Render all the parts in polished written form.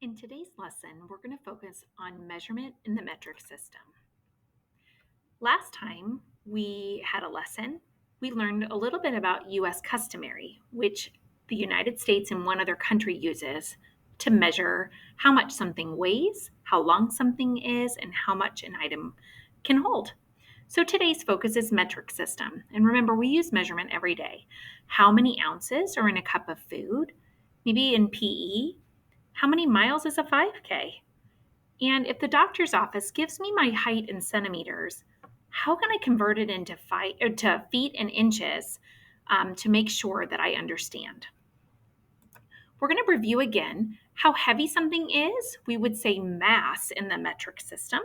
In today's lesson, we're going to focus on measurement in the metric system. Last time we had a lesson, we learned a little bit about US customary, which the United States and one other country uses to measure how much something weighs, how long something is, and how much an item can hold. So today's focus is metric system. And remember, we use measurement every day. How many ounces are in a cup of food? Maybe in PE, how many miles is a 5K? And if the doctor's office gives me my height in centimeters, how can I convert it into feet and inches to make sure that I understand? We're going to review again how heavy something is. We would say mass in the metric system.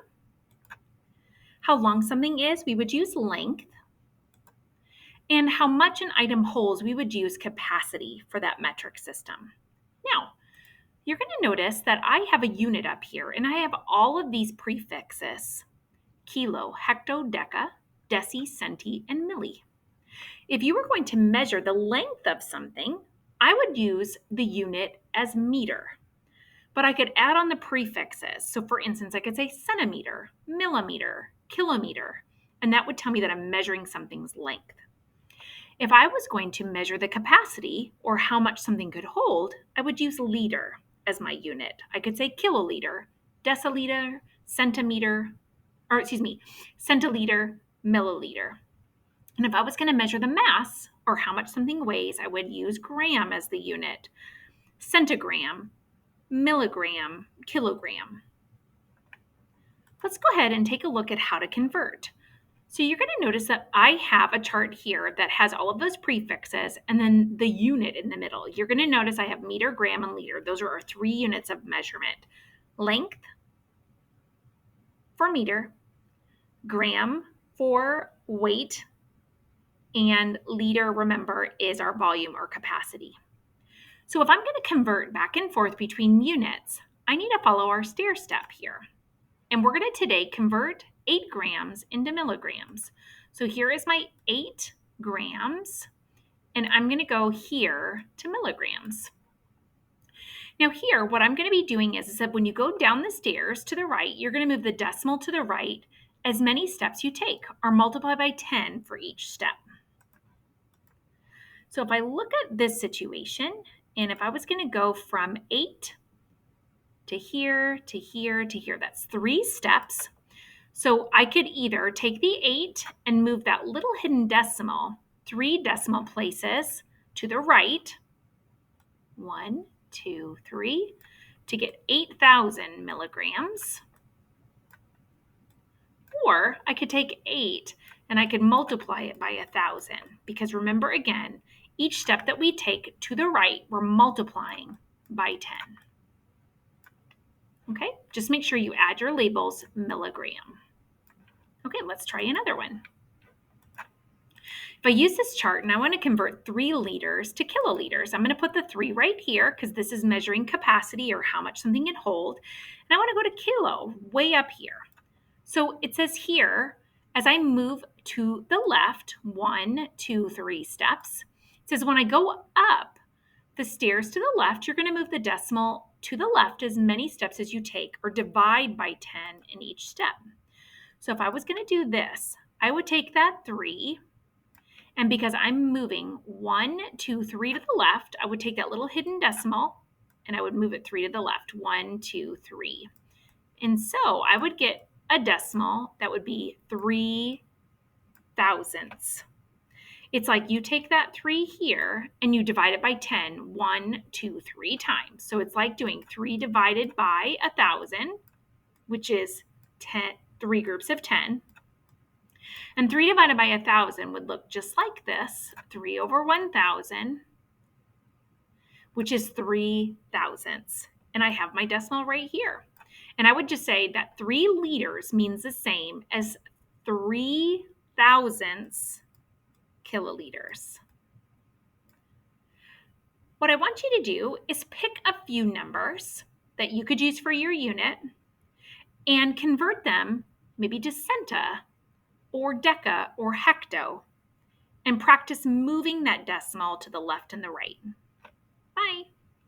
How long something is, we would use length. And how much an item holds, we would use capacity for that metric system. Now, you're going to notice that I have a unit up here, and I have all of these prefixes: kilo, hecto, deca, deci, centi, and milli. If you were going to measure the length of something, I would use the unit as meter. But I could add on the prefixes. So for instance, I could say centimeter, millimeter, kilometer, and that would tell me that I'm measuring something's length. If I was going to measure the capacity, or how much something could hold, I would use liter as my unit. I could say kiloliter, deciliter, centiliter, milliliter. And if I was going to measure the mass, or how much something weighs, I would use gram as the unit. Centigram, milligram, kilogram. Let's go ahead and take a look at how to convert. So you're going to notice that I have a chart here that has all of those prefixes and then the unit in the middle. You're going to notice I have meter, gram, and liter. Those are our 3 units of measurement. Length for meter, gram for weight, and liter, remember, is our volume or capacity. So if I'm going to convert back and forth between units, I need to follow our stair step here. And we're going to today convert 8 grams into milligrams. So here is my 8 grams, and I'm going to go here to milligrams. Now here, what I'm going to be doing is that when you go down the stairs to the right, you're going to move the decimal to the right as many steps you take, or multiply by 10 for each step. So if I look at this situation, and if I was going to go from 8 to here, to here, to here, that's 3 steps. So I could either take the 8 and move that little hidden decimal 3 decimal places to the right, 1, 2, 3, to get 8,000 milligrams. Or I could take 8 and I could multiply it by 1,000, because remember again, each step that we take to the right, we're multiplying by 10. Okay, just make sure you add your labels milligram. Okay, let's try another one. If I use this chart and I want to convert 3 liters to kiloliters, I'm going to put the 3 right here because this is measuring capacity, or how much something can hold. And I want to go to kilo, way up here. So it says here, as I move to the left, 1, 2, 3 steps, it says when I go up the stairs to the left, you're going to move the decimal to the left as many steps as you take, or divide by 10 in each step. So if I was going to do this, I would take that 3, and because I'm moving 1, 2, 3 to the left, I would take that little hidden decimal and I would move it 3 to the left, 1, 2, 3. And so I would get a decimal that would be 3 thousandths. It's like you take that 3 here and you divide it by 10, 1, 2, 3 times. So it's like doing 3 divided by 1,000, which is 3 groups of 10. And 3 divided by 1,000 would look just like this, 3 over 1,000, which is 3 thousandths. And I have my decimal right here. And I would just say that 3 liters means the same as 3 thousandths kiloliters. What I want you to do is pick a few numbers that you could use for your unit and convert them maybe to centa or deca or hecto, and practice moving that decimal to the left and the right. Bye.